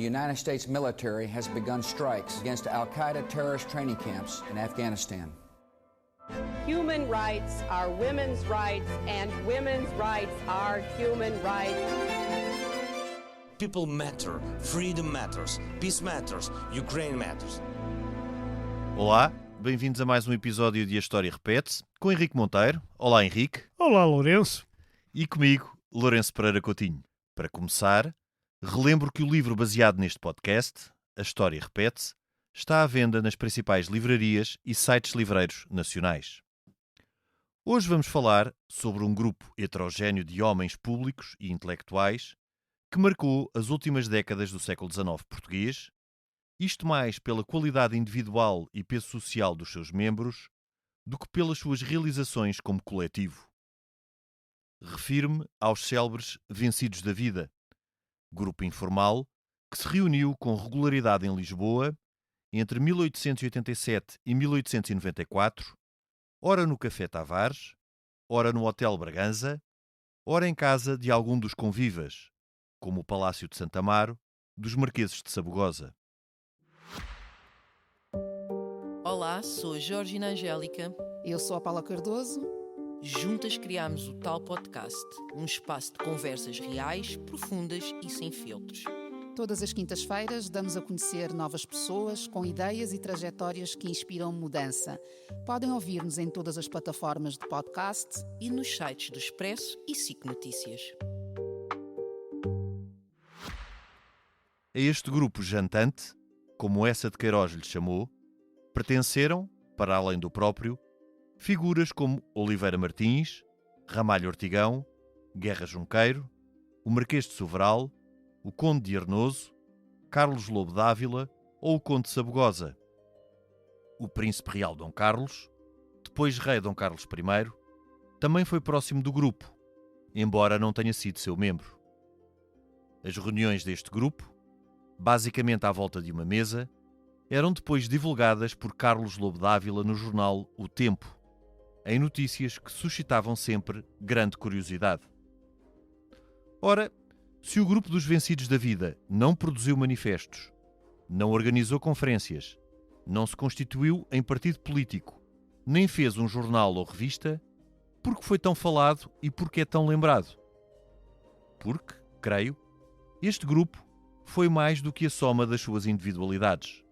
the United States military has begun strikes against Al-Qaeda terrorist training camps in Afghanistan. Human rights are women's rights, and women's rights are human rights. People matter, freedom matters, peace matters, Ukraine matters. Olá, bem-vindos a mais um episódio de A História Repete-se, com Henrique Monteiro. Olá, Henrique. Olá, Lourenço. E comigo, Lourenço Pereira Coutinho. Para começar, relembro que o livro baseado neste podcast, A História Repete-se, está à venda nas principais livrarias e sites livreiros nacionais. Hoje vamos falar sobre um grupo heterogéneo de homens públicos e intelectuais que marcou as últimas décadas do século XIX português, isto mais pela qualidade individual e peso social dos seus membros do que pelas suas realizações como coletivo. Refiro-me aos célebres Vencidos da Vida, grupo informal que se reuniu com regularidade em Lisboa entre 1887 e 1894, ora no Café Tavares, ora no Hotel Bragança, ora em casa de algum dos convivas, como o Palácio de Santa Amaro, dos Marqueses de Sabugosa. Olá, sou a Georgina Angélica. Eu sou a Paula Cardoso. Juntas criámos o Tal Podcast, um espaço de conversas reais, profundas e sem filtros. Todas as quintas-feiras damos a conhecer novas pessoas com ideias e trajetórias que inspiram mudança. Podem ouvir-nos em todas as plataformas de podcast e nos sites do Expresso e SIC Notícias. A este grupo jantante, como essa de Queiroz lhe chamou, pertenceram, para além do próprio, figuras como Oliveira Martins, Ramalho Ortigão, Guerra Junqueiro, o Marquês de Soveral, o Conde de Arnoso, Carlos Lobo d'Ávila ou o Conde de Sabugosa. O Príncipe Real Dom Carlos, depois Rei Dom Carlos I, também foi próximo do grupo, embora não tenha sido seu membro. As reuniões deste grupo, basicamente à volta de uma mesa, eram depois divulgadas por Carlos Lobo d'Ávila no jornal O Tempo, em notícias que suscitavam sempre grande curiosidade. Ora, se o grupo dos Vencidos da Vida não produziu manifestos, não organizou conferências, não se constituiu em partido político, nem fez um jornal ou revista, por que foi tão falado e por que é tão lembrado? Porque, creio, este grupo foi mais do que a soma das suas individualidades.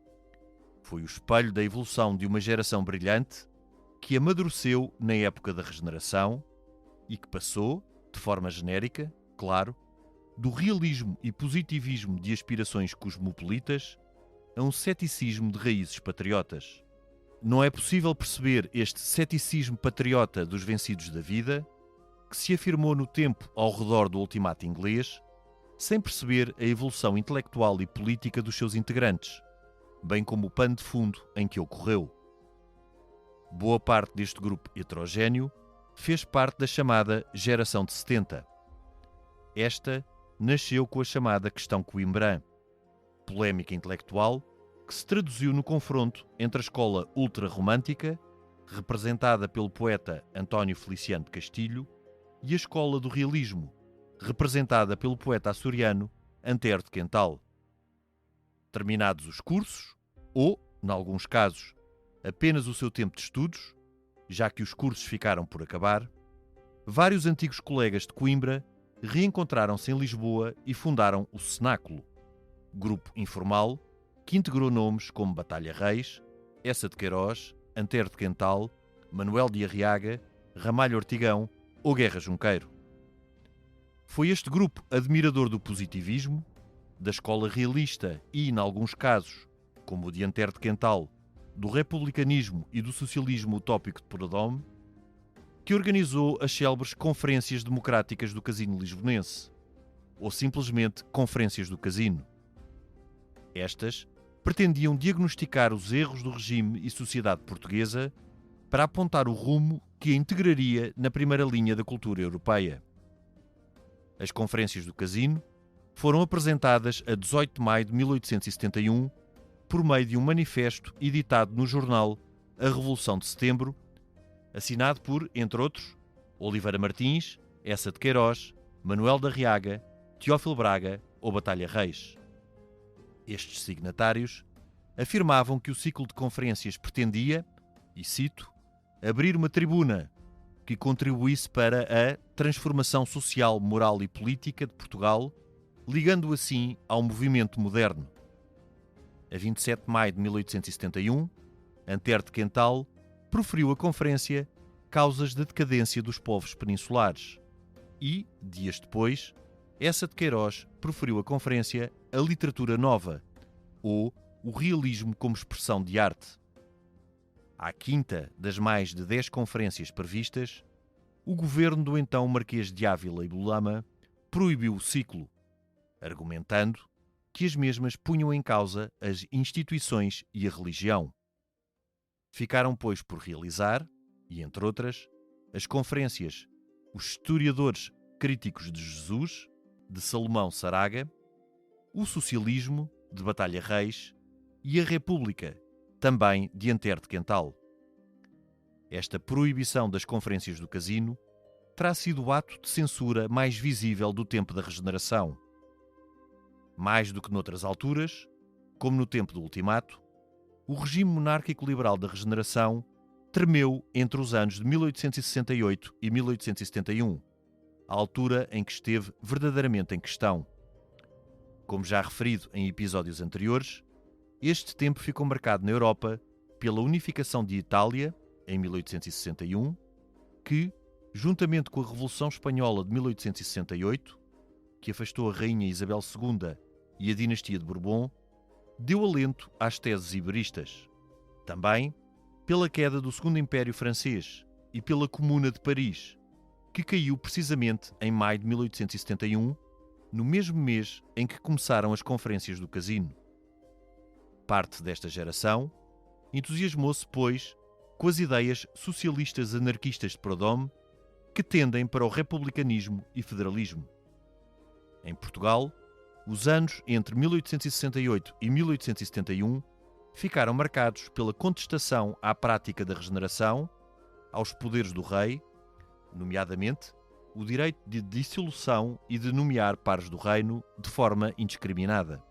Foi o espelho da evolução de uma geração brilhante que amadureceu na época da regeneração e que passou, de forma genérica, claro, do realismo e positivismo de aspirações cosmopolitas a um ceticismo de raízes patriotas. Não é possível perceber este ceticismo patriota dos Vencidos da Vida, que se afirmou no tempo ao redor do ultimato inglês, sem perceber a evolução intelectual e política dos seus integrantes, bem como o pano de fundo em que ocorreu. Boa parte deste grupo heterogéneo fez parte da chamada Geração de 70. Esta nasceu com a chamada Questão Coimbrã, polémica intelectual que se traduziu no confronto entre a escola ultrarromântica, representada pelo poeta António Feliciano de Castilho, e a escola do realismo, representada pelo poeta açoriano Antero de Quental. Terminados os cursos, ou, em alguns casos, apenas o seu tempo de estudos, já que os cursos ficaram por acabar, vários antigos colegas de Coimbra reencontraram-se em Lisboa e fundaram o Cenáculo, grupo informal que integrou nomes como Batalha Reis, Essa de Queiroz, Antero de Quental, Manuel de Arriaga, Ramalho Ortigão ou Guerra Junqueiro. Foi este grupo admirador do positivismo, da escola realista e, em alguns casos, como o de Antero de Quental, do republicanismo e do socialismo utópico de Prodome, que organizou as célebres Conferências Democráticas do Casino Lisbonense, ou simplesmente Conferências do Casino. Estas pretendiam diagnosticar os erros do regime e sociedade portuguesa para apontar o rumo que a integraria na primeira linha da cultura europeia. As Conferências do Casino foram apresentadas a 18 de maio de 1871 por meio de um manifesto editado no jornal A Revolução de Setembro, assinado por, entre outros, Oliveira Martins, Essa de Queiroz, Manuel de Arriaga, Teófilo Braga ou Batalha Reis. Estes signatários afirmavam que o ciclo de conferências pretendia, e cito, abrir uma tribuna que contribuísse para a transformação social, moral e política de Portugal, ligando assim ao movimento moderno. A 27 de maio de 1871, Antero de Quental proferiu a conferência Causas da Decadência dos Povos Peninsulares e, dias depois, Eça de Queiroz proferiu a conferência A Literatura Nova, ou o realismo como expressão de arte. À quinta das mais de 10 conferências previstas, o governo do então Marquês de Ávila e Bolama proibiu o ciclo, argumentando que as mesmas punham em causa as instituições e a religião. Ficaram, pois, por realizar, e entre outras, as conferências Os Historiadores Críticos de Jesus, de Salomão Saraga, O Socialismo, de Batalha Reis, e a República, também de Antero de Quental. Esta proibição das conferências do Casino terá sido o ato de censura mais visível do tempo da regeneração. Mais do que noutras alturas, como no tempo do Ultimato, o regime monárquico-liberal da regeneração tremeu entre os anos de 1868 e 1871, a altura em que esteve verdadeiramente em questão. Como já referido em episódios anteriores, este tempo ficou marcado na Europa pela unificação de Itália, em 1861, que, juntamente com a Revolução Espanhola de 1868, que afastou a Rainha Isabel II e a dinastia de Bourbon, deu alento às teses iberistas. Também pela queda do Segundo Império Francês e pela Comuna de Paris, que caiu precisamente em maio de 1871, no mesmo mês em que começaram as conferências do Casino. Parte desta geração entusiasmou-se, pois, com as ideias socialistas anarquistas de Prodome, que tendem para o republicanismo e federalismo. Em Portugal, os anos entre 1868 e 1871 ficaram marcados pela contestação à prática da regeneração, aos poderes do rei, nomeadamente o direito de dissolução e de nomear pares do reino de forma indiscriminada.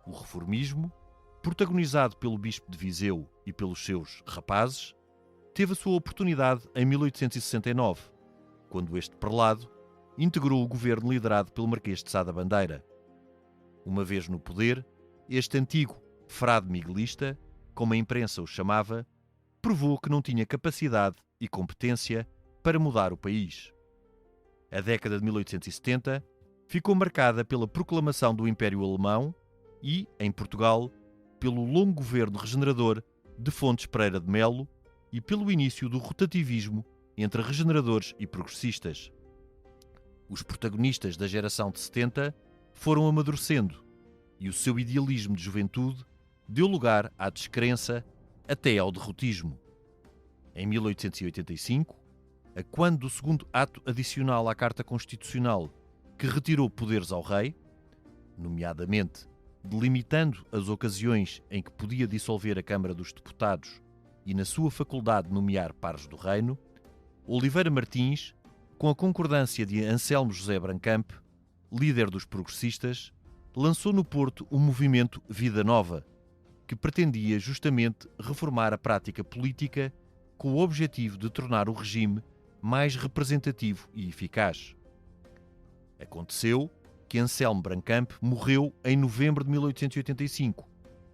O reformismo, protagonizado pelo bispo de Viseu e pelos seus rapazes, teve a sua oportunidade em 1869, quando este prelado integrou o governo liderado pelo Marquês de Sá da Bandeira. Uma vez no poder, este antigo frade miguelista, como a imprensa o chamava, provou que não tinha capacidade e competência para mudar o país. A década de 1870 ficou marcada pela proclamação do Império Alemão e, em Portugal, pelo longo governo regenerador de Fontes Pereira de Melo e pelo início do rotativismo entre regeneradores e progressistas. Os protagonistas da geração de 70 foram amadurecendo e o seu idealismo de juventude deu lugar à descrença até ao derrotismo. Em 1885, a quando do segundo ato adicional à Carta Constitucional que retirou poderes ao rei, nomeadamente delimitando as ocasiões em que podia dissolver a Câmara dos Deputados e na sua faculdade de nomear pares do reino, Oliveira Martins, com a concordância de Anselmo José Brancamp, líder dos progressistas, lançou no Porto o movimento Vida Nova, que pretendia justamente reformar a prática política com o objetivo de tornar o regime mais representativo e eficaz. Aconteceu que Anselmo Brancamp morreu em novembro de 1885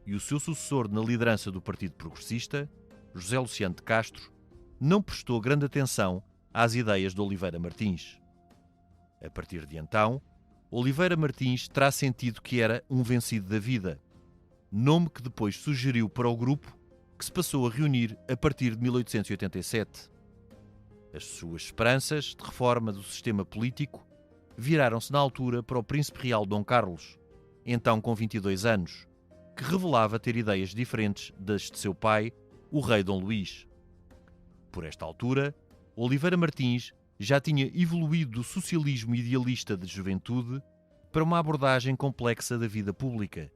e o seu sucessor na liderança do Partido Progressista, José Luciano de Castro, não prestou grande atenção às ideias de Oliveira Martins. A partir de então, Oliveira Martins terá sentido que era um vencido da vida, nome que depois sugeriu para o grupo que se passou a reunir a partir de 1887. As suas esperanças de reforma do sistema político viraram-se na altura para o príncipe real Dom Carlos, então com 22 anos, que revelava ter ideias diferentes das de seu pai, o rei Dom Luís. Por esta altura, Oliveira Martins já tinha evoluído do socialismo idealista de juventude para uma abordagem complexa da vida pública,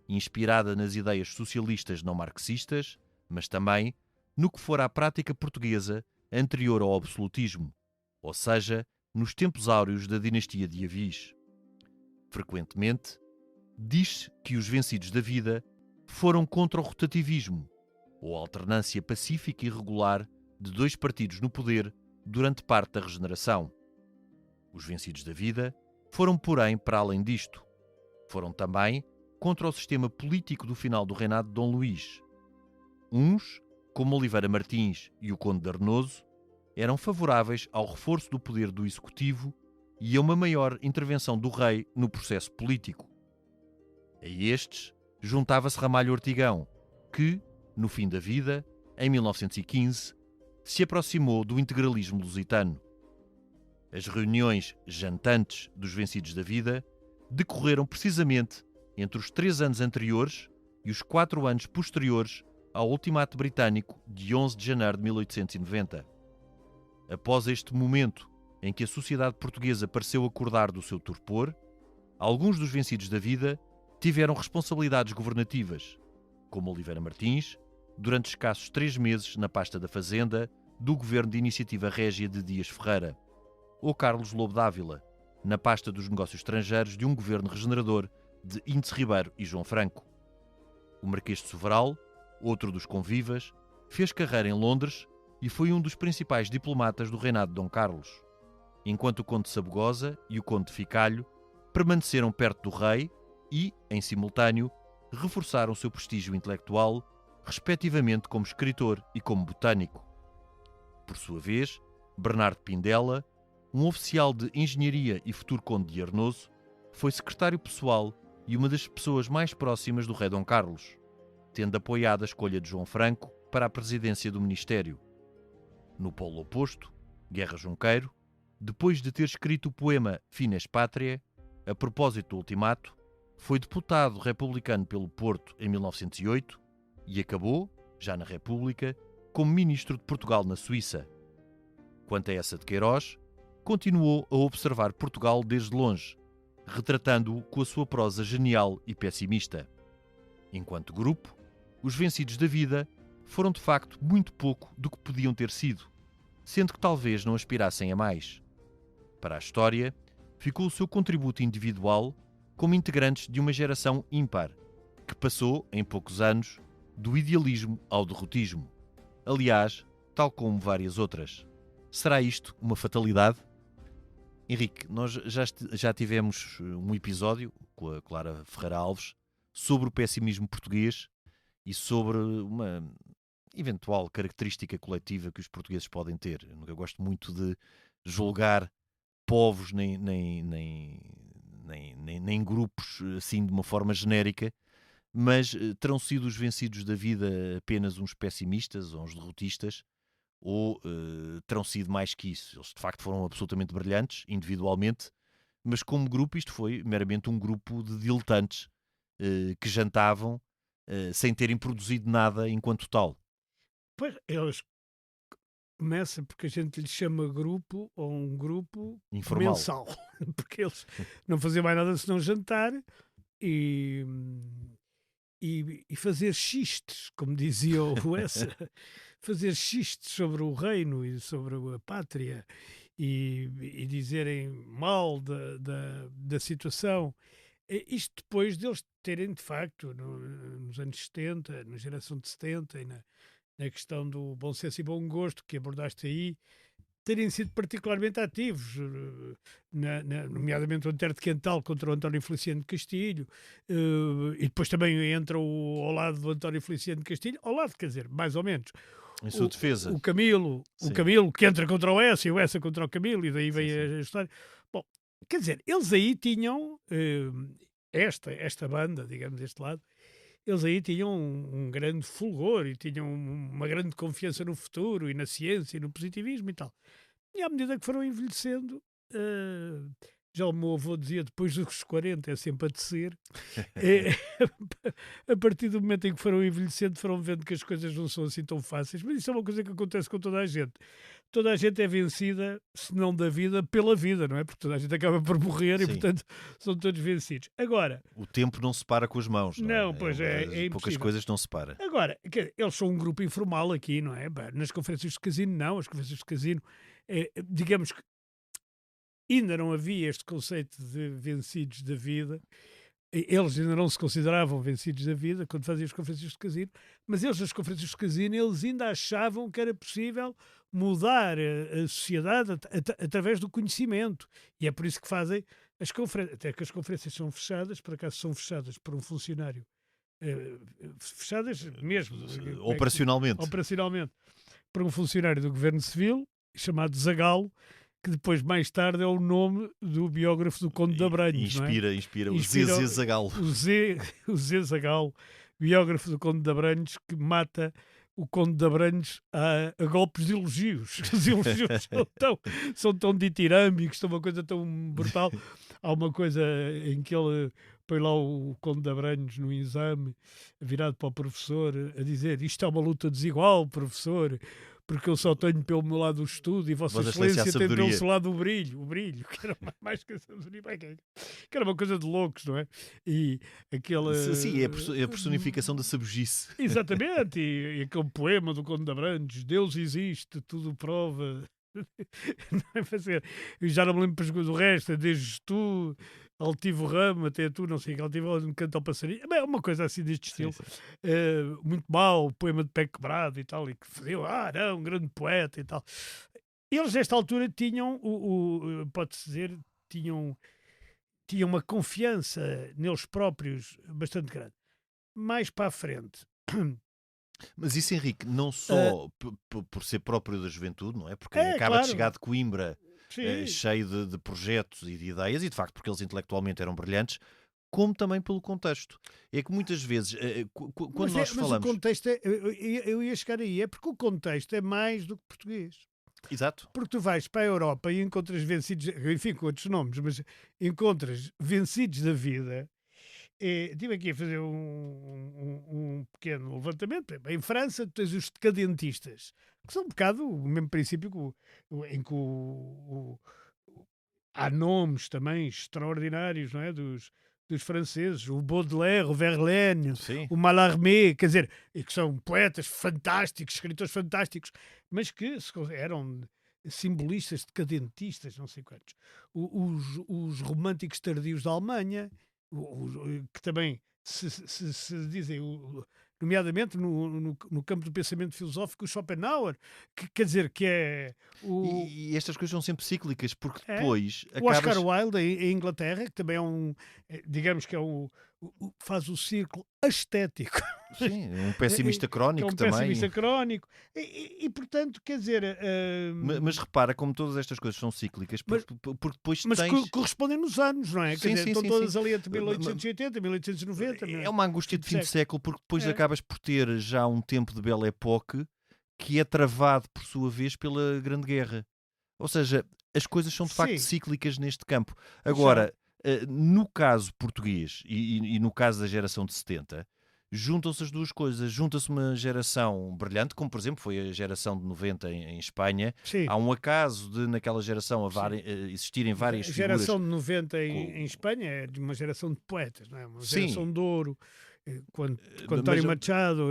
inspirada nas ideias socialistas não marxistas, mas também no que fora a prática portuguesa anterior ao absolutismo, ou seja, nos tempos áureos da dinastia de Avis. Frequentemente, diz que os vencidos da vida foram contra o rotativismo, ou alternância pacífica e regular de dois partidos no poder durante parte da regeneração. Os vencidos da vida foram, porém, para além disto. Foram também contra o sistema político do final do reinado de Dom Luís. Uns, como Oliveira Martins e o Conde de Arnoso, eram favoráveis ao reforço do poder do executivo e a uma maior intervenção do rei no processo político. A estes juntava-se Ramalho Ortigão, que, no fim da vida, em 1915, se aproximou do integralismo lusitano. As reuniões jantantes dos vencidos da vida decorreram precisamente entre os 3 anos anteriores e os 4 anos posteriores ao ultimato britânico de 11 de janeiro de 1890. Após este momento em que a sociedade portuguesa pareceu acordar do seu torpor, alguns dos vencidos da vida tiveram responsabilidades governativas, como Oliveira Martins, durante escassos 3 meses na pasta da Fazenda do governo de Iniciativa Régia de Dias Ferreira, ou Carlos Lobo d'Ávila, na pasta dos negócios estrangeiros de um governo regenerador de Índice Ribeiro e João Franco. O Marquês de Sovaral, outro dos convivas, fez carreira em Londres e foi um dos principais diplomatas do reinado de Dom Carlos, enquanto o Conde de Sabugosa e o Conde de Ficalho permaneceram perto do rei e, em simultâneo, reforçaram o seu prestígio intelectual, respectivamente como escritor e como botânico. Por sua vez, Bernardo Pindela, um oficial de engenharia e futuro Conde de Arnoso, foi secretário pessoal e uma das pessoas mais próximas do rei Dom Carlos, tendo apoiado a escolha de João Franco para a presidência do Ministério. No polo oposto, Guerra Junqueiro, depois de ter escrito o poema Fines Pátria, a propósito do ultimato, foi deputado republicano pelo Porto em 1908 e acabou, já na República, como ministro de Portugal na Suíça. Quanto a essa de Queiroz, continuou a observar Portugal desde longe, retratando-o com a sua prosa genial e pessimista. Enquanto grupo, os vencidos da vida foram de facto muito pouco do que podiam ter sido, sendo que talvez não aspirassem a mais. Para a história, ficou o seu contributo individual como integrantes de uma geração ímpar, que passou, em poucos anos, do idealismo ao derrotismo. Aliás, tal como várias outras. Será isto uma fatalidade? Henrique, nós já tivemos um episódio com a Clara Ferreira Alves sobre o pessimismo português e sobre uma eventual característica coletiva que os portugueses podem ter. Eu nunca gosto muito de julgar povos nem grupos assim de uma forma genérica, mas terão sido os vencidos da vida apenas uns pessimistas ou uns derrotistas, ou terão sido mais que isso. Eles de facto foram absolutamente brilhantes, individualmente, mas como grupo isto foi meramente um grupo de diletantes que jantavam sem terem produzido nada enquanto tal. Pois, eles começam porque a gente lhes chama grupo ou um grupo informal, mensal, porque eles não faziam mais nada senão jantar e fazer xistes, como dizia o Essa, fazer xistes sobre o reino e sobre a pátria e dizerem mal da situação. Isto depois deles terem, de facto, nos anos 70, na geração de 70 e na questão do bom senso e bom gosto que abordaste aí, terem sido particularmente ativos, nomeadamente o Antero de Quental contra o António Feliciano de Castilho, e depois também entra ao lado do António Feliciano de Castilho, ao lado, quer dizer, mais ou menos. Em sua defesa. O Camilo que entra contra o Essa e o Essa contra o Camilo, e daí vem a história. Bom, quer dizer, eles aí tinham, esta banda, digamos, deste lado, eles aí tinham um grande fulgor e tinham uma grande confiança no futuro e na ciência e no positivismo e tal. E à medida que foram envelhecendo, já o meu avô dizia, depois dos 40 é sempre a descer, a partir do momento em que foram envelhecendo, foram vendo que as coisas não são assim tão fáceis. Mas isso é uma coisa que acontece com toda a gente. Toda a gente é vencida, se não da vida, pela vida, não é? Porque toda a gente acaba por morrer. Sim. E, portanto, são todos vencidos. Agora... O tempo não se para com as mãos, não é? Não, pois é impossível. Poucas coisas não se para. Agora, eles são um grupo informal aqui, não é? Nas conferências de casino, não. As conferências de casino, digamos que ainda não havia este conceito de vencidos da vida, eles ainda não se consideravam vencidos da vida quando faziam as conferências de Casino, mas eles, nas conferências de Casino, eles ainda achavam que era possível mudar a sociedade através do conhecimento. E é por isso que fazem as conferências. Até que as conferências são fechadas, por acaso são fechadas por um funcionário, fechadas mesmo. Operacionalmente. Operacionalmente. Por um funcionário do Governo Civil, chamado Zagalo, que depois, mais tarde, é o nome do biógrafo do Conde de Abranhos. Inspira o Zé Zagalo. O Zé Zagalo, biógrafo do Conde de Abranhos, que mata o Conde de Abranhos a golpes de elogios. Os elogios são tão ditirâmbicos, são uma coisa tão brutal. Há uma coisa em que ele põe lá o Conde de Abranhos no exame, virado para o professor, a dizer: isto é uma luta desigual, professor, porque eu só tenho pelo meu lado o estudo e Vossa Excelência tem pelo seu lado o brilho, que era mais que a sabedoria, que era uma coisa de loucos, não é? E aquele... Sim, é a personificação da sabugice. Exatamente, e aquele poema do Conde de Abrantes: Deus existe, tudo prova. Não é fazer. Eu já não me lembro do resto, desde tu, altivo ramo, até tu, não sei, altivo um canto ao passarinho. É uma coisa assim deste estilo. Sim. Muito mau, o poema de pé quebrado e tal, e que fazia, não, um grande poeta e tal. Eles, nesta altura, tinham, pode-se dizer, tinham uma confiança neles próprios bastante grande. Mais para a frente. Mas isso, Henrique, não só por ser próprio da juventude, não é? Porque acaba de chegar de Coimbra, cheio de projetos e de ideias, e de facto porque eles intelectualmente eram brilhantes, como também pelo contexto. É que muitas vezes, quando nós falamos... Mas o contexto, eu ia chegar aí, é porque o contexto é mais do que português. Exato. Porque tu vais para a Europa e encontras vencidos, enfim, com outros nomes, mas encontras vencidos da vida. Estive aqui a fazer um pequeno levantamento. Em França, tu tens os decadentistas, que são um bocado o mesmo princípio em que há nomes também extraordinários, não é? Dos franceses, o Baudelaire, o Verlaine, o Mallarmé, quer dizer, e que são poetas fantásticos, escritores fantásticos, mas que eram simbolistas, decadentistas, não sei quantos. Os românticos tardios da Alemanha, que também se dizem, nomeadamente no campo do pensamento filosófico, o Schopenhauer, que quer dizer que é e estas coisas são sempre cíclicas, porque depois o Oscar Wilde em Inglaterra, que também é digamos que faz o círculo estético. Sim, um pessimista crónico também. Pessimista crónico. E portanto, quer dizer... Mas repara como todas estas coisas são cíclicas, porque depois mas tens... correspondem nos anos, não é? Quer dizer, estão todas ali entre 1880 e 1890. É uma angústia de fim de século, porque depois acabas por ter já um tempo de Belle Époque que é travado, por sua vez, pela Grande Guerra. Ou seja, as coisas são de facto cíclicas neste campo. Agora, no caso português e no caso da geração de 70, juntam-se as duas coisas. Junta-se uma geração brilhante, como por exemplo foi a geração de 90 em Espanha. Sim. Há um acaso de naquela geração existirem várias figuras. A geração de 90 em Espanha é de uma geração de poetas, não é? Uma geração de ouro. Com António Machado.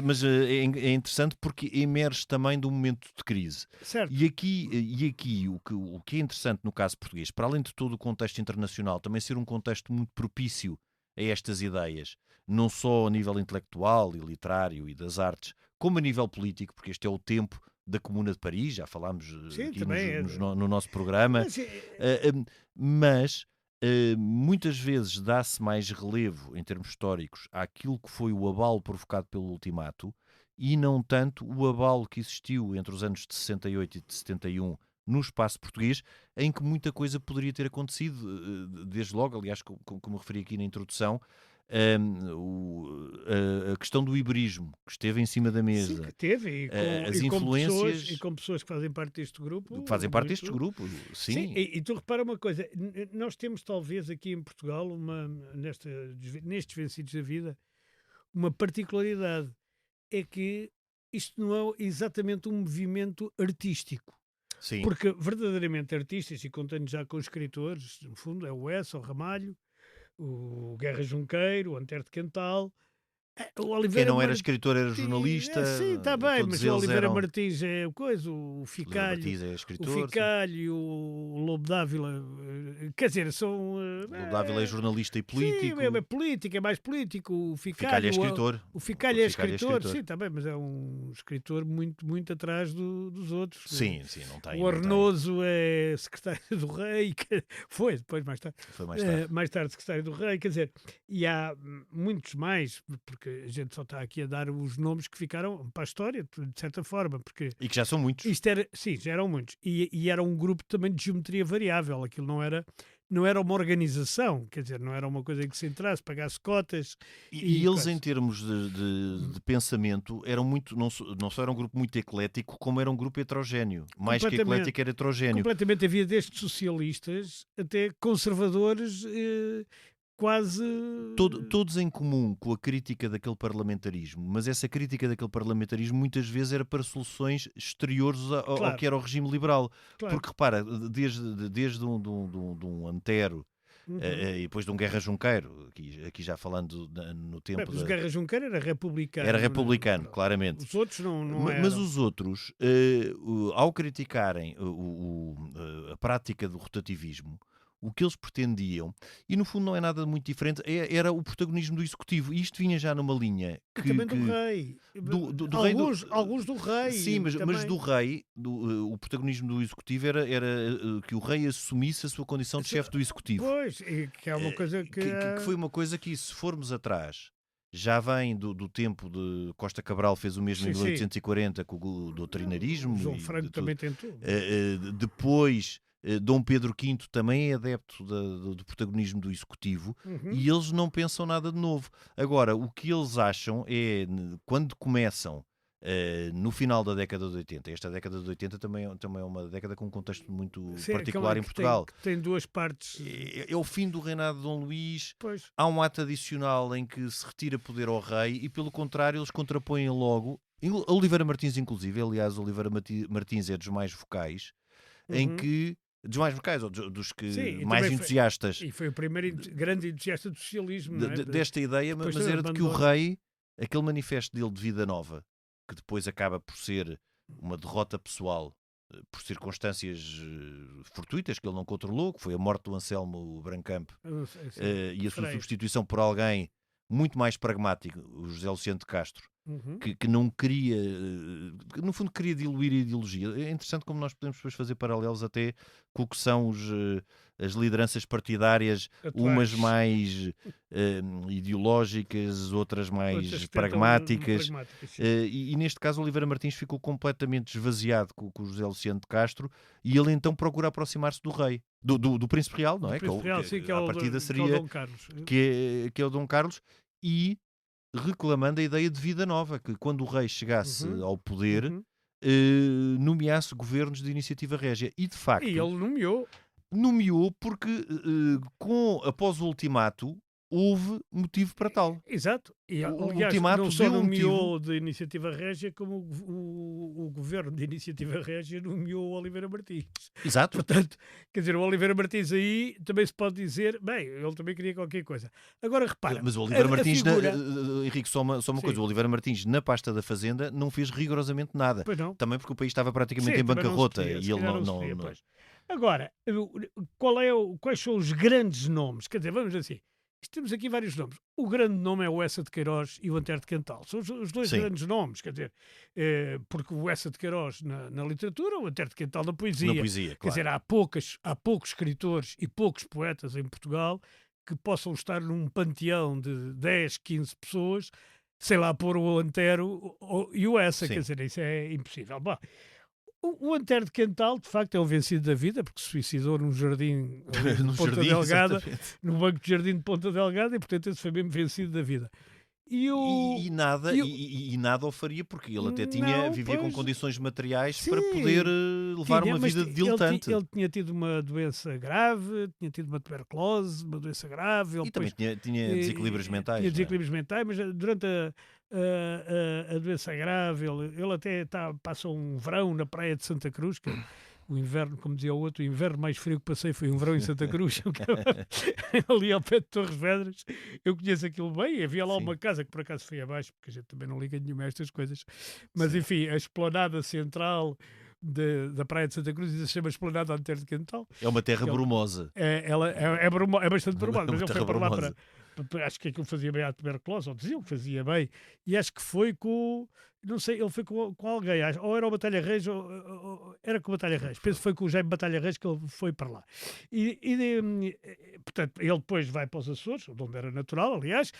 Mas é interessante porque emerge também de um momento de crise. Certo. E aqui o que é interessante no caso português, para além de todo o contexto internacional, também ser um contexto muito propício a estas ideias, não só a nível intelectual e literário e das artes, como a nível político, porque este é o tempo da Comuna de Paris, já falámos aqui no nosso programa, mas muitas vezes dá-se mais relevo em termos históricos àquilo que foi o abalo provocado pelo ultimato e não tanto o abalo que existiu entre os anos de 68 e de 71 no espaço português, em que muita coisa poderia ter acontecido, desde logo, aliás, como referi aqui na introdução, a questão do iberismo, que esteve em cima da mesa. Sim, que teve, as influências... com pessoas que fazem parte deste grupo. Fazem parte deste grupo, sim. Sim, e tu repara uma coisa, nós temos talvez aqui em Portugal, nestes vencidos da vida, uma particularidade, é que isto não é exatamente um movimento artístico. Sim. Porque verdadeiramente artistas, e contando já com escritores, no fundo é o Essa, o Ramalho, o Guerra Junqueiro, o Antero de Quental, o Oliveira... Quem não era escritor era jornalista. Sim, está bem, mas o Oliveira Martins é coisa, o Ficalho, é escritor, o Ficalho, o Lobo Dávila quer dizer, são... O Dávila é jornalista e político. Sim, é político, é mais político. O Ficalho é Ficalho escritor. O Ficalho é escritor, sim, também, mas é um escritor muito, muito atrás dos outros. Sim, não tem. O Arnoso é secretário do rei, foi depois mais tarde. Foi mais tarde. Mais tarde secretário do rei, quer dizer, e há muitos mais, porque a gente só está aqui a dar os nomes que ficaram para a história, de certa forma, porque... E que já são muitos. Isto era, sim, já eram muitos. E era um grupo também de geometria variável. Aquilo não era uma organização, quer dizer, não era uma coisa que se entrasse, pagasse cotas. E eles, em termos de pensamento, eram muito, não só era um grupo muito eclético, como era um grupo heterogéneo. Mais que eclético, era heterogéneo. Completamente, havia desde socialistas até conservadores, quase... Todos em comum com a crítica daquele parlamentarismo, mas essa crítica daquele parlamentarismo muitas vezes era para soluções exteriores ao que era o regime liberal. Claro. Porque, repara, desde um Antero e depois de um Guerra Junqueiro, aqui já falando no tempo... Mas o Guerra Junqueiro era republicano. Era republicano, claramente. Os outros não eram. Mas os outros, ao criticarem a prática do rotativismo, o que eles pretendiam, e no fundo não é nada muito diferente, era o protagonismo do Executivo. E isto vinha já numa linha... também do rei. Alguns do rei. Sim, mas do rei, o protagonismo do Executivo era que o rei assumisse a sua condição de chefe do Executivo. Pois, que é uma coisa que foi uma coisa que, se formos atrás, já vem do tempo de Costa Cabral, fez o mesmo em 1840 com o doutrinarismo. João Franco também tentou. Depois... Dom Pedro V também é adepto do protagonismo do Executivo e eles não pensam nada de novo. Agora, o que eles acham é, quando começam no final da década de 80, esta década de 80 também é uma década com um contexto muito particular em Portugal. Tem duas partes. É o fim do reinado de Dom Luís, pois. Há um ato adicional em que se retira poder ao rei e, pelo contrário, eles contrapõem logo. Oliveira Martins, inclusive, aliás, Oliveira Martins é dos mais vocais, em que dos mais vocais, ou dos que mais entusiastas. E foi o primeiro grande entusiasta do socialismo. Desta ideia, mas era de que o rei, aquele manifesto dele de vida nova, que depois acaba por ser uma derrota pessoal, por circunstâncias fortuitas que ele não controlou, que foi a morte do Anselmo Brancamp e a sua substituição por alguém muito mais pragmático, o José Luciano de Castro, que não queria, que no fundo queria diluir a ideologia. É interessante como nós podemos depois fazer paralelos até com o que são as lideranças partidárias, umas mais ideológicas, outras mais pragmáticas. E neste caso Oliveira Martins ficou completamente esvaziado com o José Luciano de Castro e ele então procura aproximar-se do rei, do Príncipe Real, não é? Que a partida seria Dom Carlos. Que é o Dom Carlos, e reclamando a ideia de vida nova, que quando o rei chegasse ao poder, nomeasse governos de iniciativa régia. E de facto... E ele nomeou porque após o ultimato houve motivo para tal. Exato. E, aliás, não só nomeou de iniciativa régia, como o governo de iniciativa régia nomeou o Oliveira Martins. Exato. Portanto, quer dizer, o Oliveira Martins aí também se pode dizer, bem, ele também queria qualquer coisa. Agora, repara... Mas o Oliveira Martins, Henrique, só uma coisa, o Oliveira Martins na pasta da Fazenda não fez rigorosamente nada. Pois não. Também porque o país estava praticamente em bancarrota e ele não... Agora, quais são os grandes nomes? Quer dizer, vamos assim, temos aqui vários nomes. O grande nome é o Eça de Queiroz e o Antero de Quental. São os dois grandes nomes, quer dizer, porque o Eça de Queiroz na literatura, o Antero de Quental na poesia. Claro. Quer dizer, há poucos escritores e poucos poetas em Portugal que possam estar num panteão de 10, 15 pessoas, sei lá, pôr o Antero e o Eça, quer dizer, isso é impossível. Bom, o Antero de Quental, de facto, é um vencido da vida, porque se suicidou num jardim de Ponta Delgada, no banco de jardim de Ponta Delgada, e portanto esse foi mesmo vencido da vida. E nada o faria, porque ele até vivia com condições materiais para poder levar uma vida diletante. Ele tinha tido uma doença grave, tinha tido uma tuberculose, uma doença grave. E também tinha desequilíbrios mentais. Tinha desequilíbrios mentais, mas durante a doença grave, ele até passa um verão na praia de Santa Cruz, que o inverno, como dizia o outro, o inverno mais frio que passei foi um verão em Santa Cruz, ali ao pé de Torres Vedras. Eu conheço aquilo bem, havia lá uma casa que por acaso foi abaixo, porque a gente também não liga nenhuma a estas coisas, mas enfim, a esplanada central, da Praia de Santa Cruz e se chama Esplanada Antero de Quental. É uma terra brumosa. É bastante brumosa, mas Uma ele terra foi para lá brumosa. acho que aquilo fazia bem à tuberculose, ou diziam que fazia bem, e acho que foi com, não sei, ele foi com alguém, ou era o Batalha Reis, ou era com o Batalha Reis, penso que foi com o Jaime Batalha Reis que ele foi para lá. Portanto, ele depois vai para os Açores, onde era natural, aliás,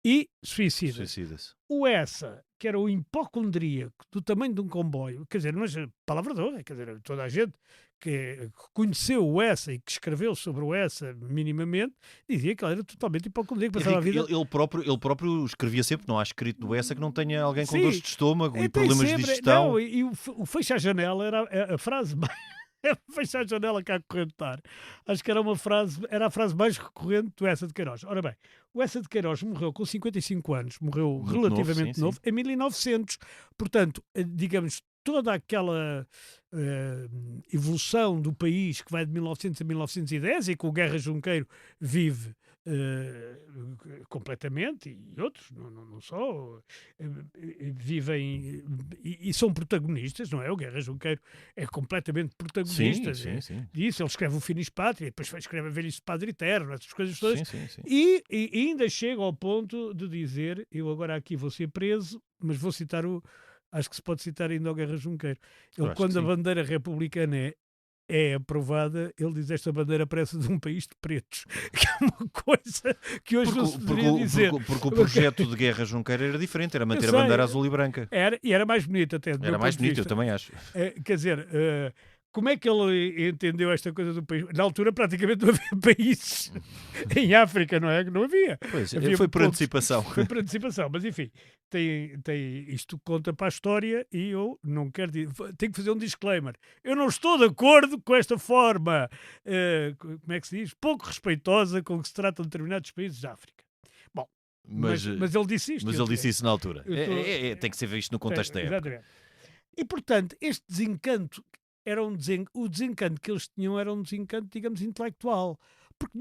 e suicida-se. O Essa, que era o hipocondríaco do tamanho de um comboio, quer dizer, mas palavra de honra, quer dizer, toda a gente que conheceu o Essa e que escreveu sobre o Essa minimamente, dizia que ele era totalmente hipocondríaco. Passava a vida... Ele próprio escrevia sempre, não há escrito do Essa que não tenha alguém com Sim, dores de estômago e tem problemas de sempre, digestão. não, e o fecha a janela era a frase mais... Fecha a janela cá a correntar. Acho que era a frase mais recorrente do Essa de Queiroz. Ora bem, o Essa de Queiroz morreu com 55 anos, morreu Muito relativamente novo, sim, novo, em 1900. Portanto, digamos, toda aquela evolução do país que vai de 1900 a 1910 e que o Guerra Junqueiro vive completamente, e outros, não só, vivem e são protagonistas, não é? O Guerra Junqueiro é completamente protagonista Sim. disso. Ele escreve o Finis Patria, depois escreve a Velhice de Padre Eterno, essas coisas todas. Sim. E ainda chega ao ponto de dizer: eu agora aqui vou ser preso, mas vou citar acho que se pode citar ainda o Guerra Junqueiro. Ele, quando a bandeira republicana é aprovada, ele diz: esta bandeira parece de um país de pretos, que é uma coisa que hoje não se poderia dizer. Porque o projeto de Guerra Junqueira era diferente, era manter a sei, bandeira azul e branca. Era mais bonito até. Era mais bonito, eu também acho. Quer dizer, como é que ele entendeu esta coisa do país? Na altura praticamente não havia países em África, não é? Não havia. Pois, Havia foi por antecipação. Foi por antecipação, mas enfim, isto conta para a história e eu não quero dizer, tenho que fazer um disclaimer. Eu não estou de acordo com esta forma, como é que se diz? Pouco respeitosa com que se tratam determinados países da África. Bom, mas ele disse isto. Mas ele disse isso na altura. Tem que ser visto no contexto da época. Exatamente. E portanto, este desencanto era o desencanto que eles tinham era um desencanto, digamos, intelectual. Porque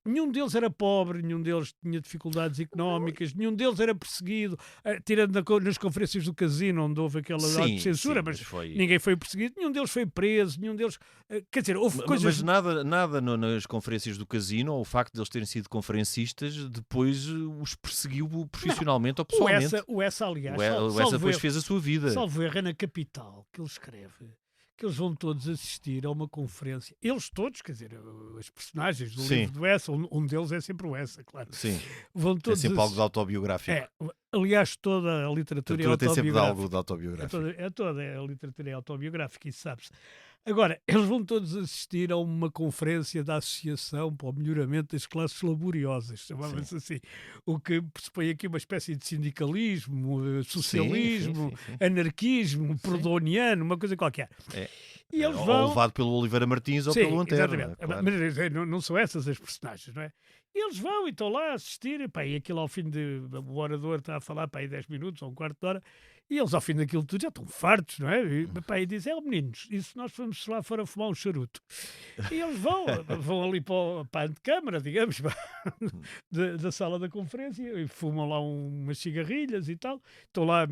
nenhum deles era pobre, nenhum deles tinha dificuldades económicas, nenhum deles era perseguido, tirando nas conferências do Casino, onde houve aquela ato de censura, mas ninguém foi perseguido, nenhum deles foi preso, nenhum deles... quer dizer, houve coisas... Mas nada nas conferências do Casino, ou o facto de eles terem sido conferencistas, depois os perseguiu profissionalmente ou pessoalmente. O Essa, aliás, o Essa depois fez a sua vida. Salvo erro, é na Capital que ele escreve que eles vão todos assistir a uma conferência. Eles todos, quer dizer, os personagens do livro do Essa, um deles é sempre o Essa, claro. Sim, vão todos é sempre algo de autobiográfico. Aliás, toda a literatura é autobiográfica. Tem sempre algo de autobiográfico. A literatura é autobiográfica, isso sabe-se. Agora, eles vão todos assistir a uma conferência da Associação para o Melhoramento das Classes Laboriosas, chamava-se assim, o que pressupõe aqui uma espécie de sindicalismo, socialismo, anarquismo, proudhoniano, uma coisa qualquer. E eles vão... Ou levado pelo Oliveira Martins ou pelo Antero. Exatamente. Claro. Mas não são essas as personagens, não é? E eles vão e estão lá a assistir, e aquilo ao fim o orador está a falar, aí 10 minutos ou um quarto de hora, e eles ao fim daquilo tudo já estão fartos, não é? E dizem: meninos, e se nós formos lá fora fumar um charuto? E eles vão ali para a antecâmara, digamos, da sala da conferência, e fumam lá umas cigarrilhas e tal, estão lá,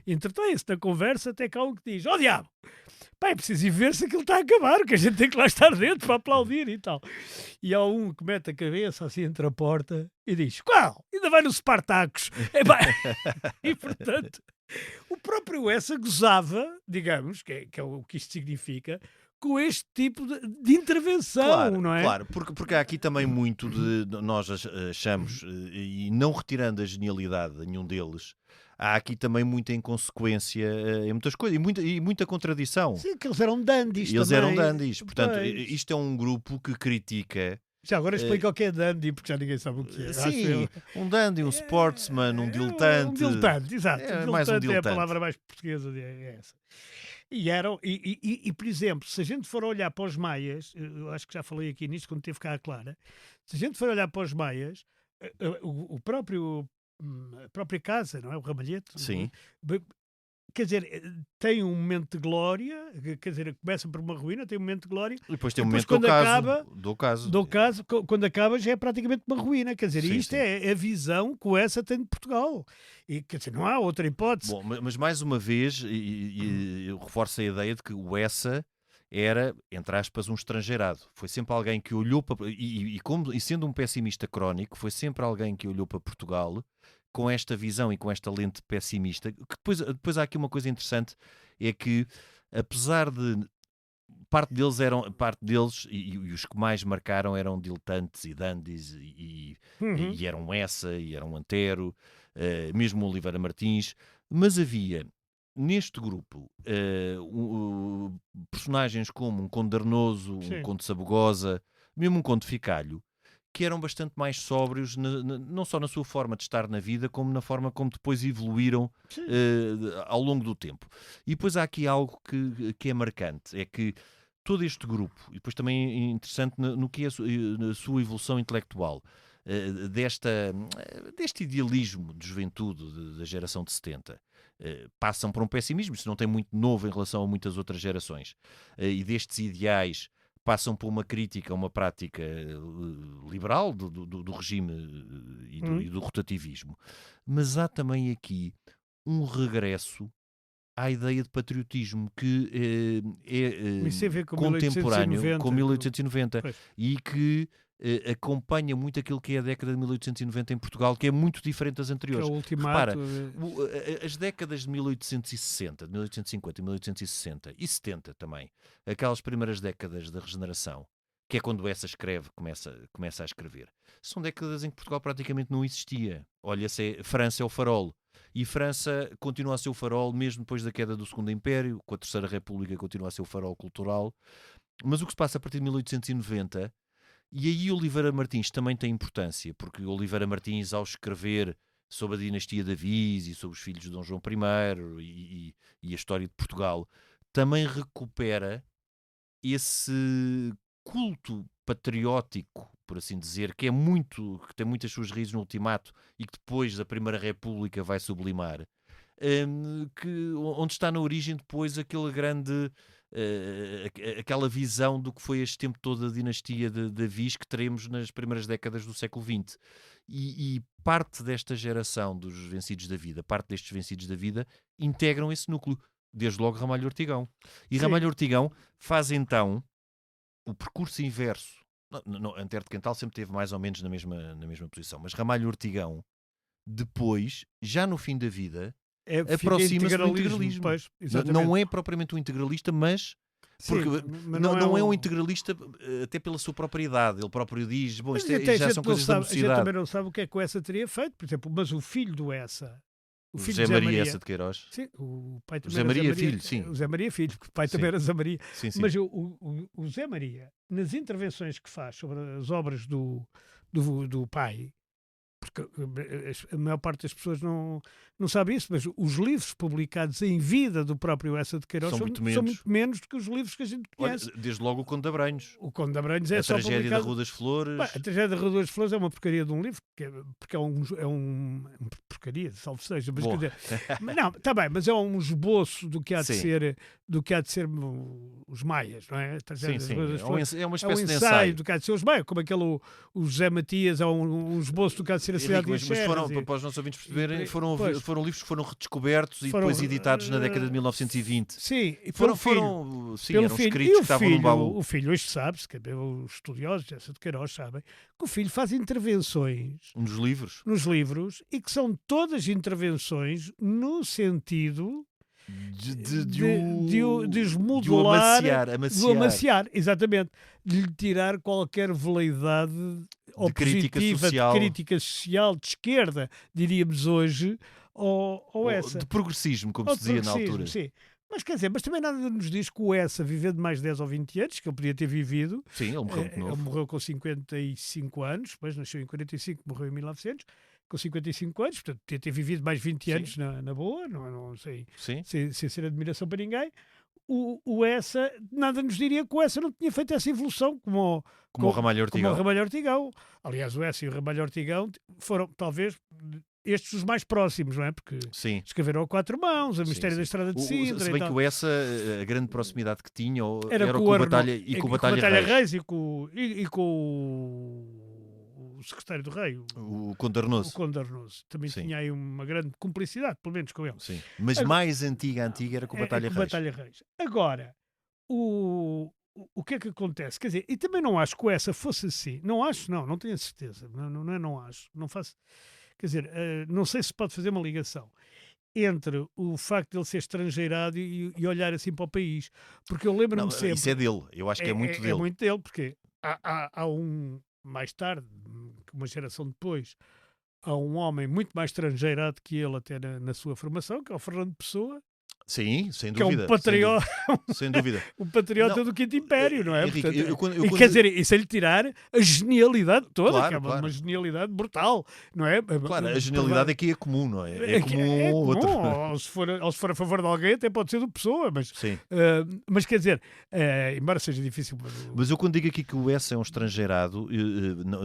entretêm-se na conversa, até cá um que diz: diabo! É preciso ir ver se aquilo está a acabar, que a gente tem que lá estar dentro para aplaudir e tal. E há um que mete a cabeça assim entre a porta e diz: qual? Ainda vai no Spartacus. E portanto, o próprio Essa gozava, digamos, que é o que isto significa, com este tipo de intervenção, claro, não é? Claro, porque há aqui também muito de nós achamos, e não retirando a genialidade de nenhum deles, há aqui também muita inconsequência em muitas coisas e muita contradição. Sim, que eles eram dandies. Eles eram dandies. Portanto, isto é um grupo que critica... Já agora explica o que é dandy, porque já ninguém sabe o que é. Sim, um dandy, um sportsman, um diletante. Um diletante, exato. Mais um diletante. É a palavra mais portuguesa, é essa. E, por exemplo, se a gente for olhar para os maias, eu acho que já falei aqui nisto quando teve cá a Clara, se a gente for olhar para os maias, a própria casa, não é? O ramalhete. Sim. quer dizer, tem um momento de glória, quer dizer, começa por uma ruína, tem um momento de glória. E depois tem um Depois, momento quando do caso. do caso, quando acaba já é praticamente uma ruína, quer dizer, Sim, isto sim. é a visão que o Essa tem de Portugal. E, quer dizer, não há outra hipótese. Bom, mas mais uma vez, eu reforço a ideia de que o Essa era, entre aspas, um estrangeirado. Foi sempre alguém que olhou para... E sendo um pessimista crónico, foi sempre alguém que olhou para Portugal com esta visão e com esta lente pessimista. Que depois há aqui uma coisa interessante, é que, apesar de... Parte deles e os que mais marcaram eram diletantes e dandies e eram Essa, e eram Antero, mesmo Oliveira Martins, mas havia neste grupo personagens como um Conde Arnoso, um Sim. Conde Sabugosa, mesmo um Conde Ficalho, que eram bastante mais sóbrios, não só na sua forma de estar na vida, como na forma como depois evoluíram ao longo do tempo. E depois há aqui algo que é marcante, é que todo este grupo, e depois também é interessante no que é a sua evolução intelectual, deste idealismo de juventude da geração de 70, passam por um pessimismo, isso não tem muito novo em relação a muitas outras gerações, e destes ideais passam por uma crítica a uma prática liberal do regime e do rotativismo. Mas há também aqui um regresso à ideia de patriotismo que Isso tem a ver com contemporâneo 1890, com 1890 Pois. e que acompanha muito aquilo que é a década de 1890 em Portugal, que é muito diferente das que é anteriores. o ultimato. Repara, as décadas de 1860, de 1850 e 1860 e 70 também, aquelas primeiras décadas da regeneração, que é quando essa escreve, começa a escrever, são décadas em que Portugal praticamente não existia. Olha, França é o farol. E França continua a ser o farol mesmo depois da queda do Segundo Império, com a Terceira República continua a ser o farol cultural. Mas o que se passa a partir de 1890, e aí Oliveira Martins também tem importância, porque Oliveira Martins, ao escrever sobre a dinastia de Avis e sobre os filhos de Dom João I e a história de Portugal, também recupera esse culto patriótico, por assim dizer, que tem muitas suas raízes no ultimato e que depois da Primeira República vai sublimar, onde está na origem depois aquela visão do que foi este tempo todo da dinastia de Avis que teremos nas primeiras décadas do século XX. E parte desta geração dos vencidos da vida, parte destes vencidos da vida, integram esse núcleo, desde logo Ramalho Ortigão. E Sim. Ramalho Ortigão faz então o percurso inverso. Antero de Quental sempre esteve mais ou menos na mesma posição, mas Ramalho Ortigão, depois, já no fim da vida, Fica aproxima-se do integralismo. Pois, Não é propriamente um integralista, mas... Sim, Porque mas não é um integralista até pela sua própria idade. Ele próprio diz, bom, isto já são coisas da A gente mocidade. também não sabe o que é que o Essa teria feito, por exemplo, mas o filho do Essa, o filho José de Maria Essa de Queiroz. Sim, o pai também José era Maria Filho, sim. O Zé Maria Filho, porque o pai também Sim. era Zé Maria. Sim, sim. Mas o Zé Maria, nas intervenções que faz sobre as obras do pai, porque a maior parte das pessoas não sabe isso, mas os livros publicados em vida do próprio Essa de Queiroz são muito menos do que os livros que a gente conhece. Olha, desde logo o Conde de Abranhos. O Conde de Abranhos é a só tragédia publicado... da Rua das Flores. Bem, a tragédia da Rua das Flores é uma porcaria de um livro, porque é um porcaria, salvo seja, mas quer dizer, não, está bem, mas é um esboço do que há de ser os maias, não é? A tragédia das Ruas das Flores É uma espécie de ensaio do que há de ser os maias, como aquele o José Matias é um esboço do que há de ser a cidade de mas Lixeira. para os nossos ouvintes perceberem, foram livros que foram redescobertos e depois editados na década de 1920. Sim, e Eram pelo escritos filho. que estavam num baú. O filho, hoje sabe-se, que os estudiosos de Essa de Queiroz sabem, que o filho faz intervenções Nos livros. E que são todas intervenções no sentido de esmodular, amaciar. do amaciar, exatamente, de lhe tirar qualquer veleidade opositiva, de crítica social, de esquerda, diríamos hoje, ou essa. De progressismo, como se dizia na altura. Sim. Mas quer dizer, mas também nada nos diz que o Essa, vivendo mais 10 ou 20 anos, que ele podia ter vivido. Sim, ele morreu muito novo. Ele morreu com 55 anos, depois nasceu em 45, morreu em 1900, com 55 anos, portanto, podia ter vivido mais 20 anos na boa, não sei, sem ser admiração para ninguém. O Essa, nada nos diria que o Essa não tinha feito essa evolução como o Ramalho Ortigão. Aliás, o Essa e o Ramalho Ortigão foram, talvez, estes os mais próximos, não é? Porque Sim. escreveram a quatro mãos, o Mistério da Estrada de Sintra Se e bem tal. que o Essa, a grande proximidade que tinha era com com o o Batalha e com o Batalha Reis. e com o secretário do rei, O Conde de Arnoso. o Conde de Arnoso. Também Sim. tinha aí uma grande cumplicidade, pelo menos com ele. Sim. Mas Agora- mais antiga era com o Batalha com o Reis. Batalha Reis. Agora, o que é que acontece? Quer dizer, e também não acho que o Essa fosse assim. Não acho, não tenho a certeza. Não acho. Não faço. Quer dizer, não sei se pode fazer uma ligação entre o facto de ele ser estrangeirado e olhar assim para o país. Porque eu lembro-me Não, sempre... isso é dele. Eu acho que é muito dele. É muito dele, porque há mais tarde, uma geração depois, há um homem muito mais estrangeirado que ele até na sua formação, que é o Fernando Pessoa, Sim, sem que é dúvida. um patriota, Sem dúvida. um patriota Não, do Quinto Império, não é? Henrique, Portanto, eu quando- e quer dizer, isso é lhe tirar a genialidade toda, Claro, que é uma claro. genialidade brutal, não é? Claro, a genialidade aqui é comum, não é? É comum é ou outro. comum, ou se for a favor de alguém, até pode ser do Pessoa, mas, Sim. mas quer dizer, embora seja difícil. Mas eu quando digo aqui que o Essa é um estrangeirado,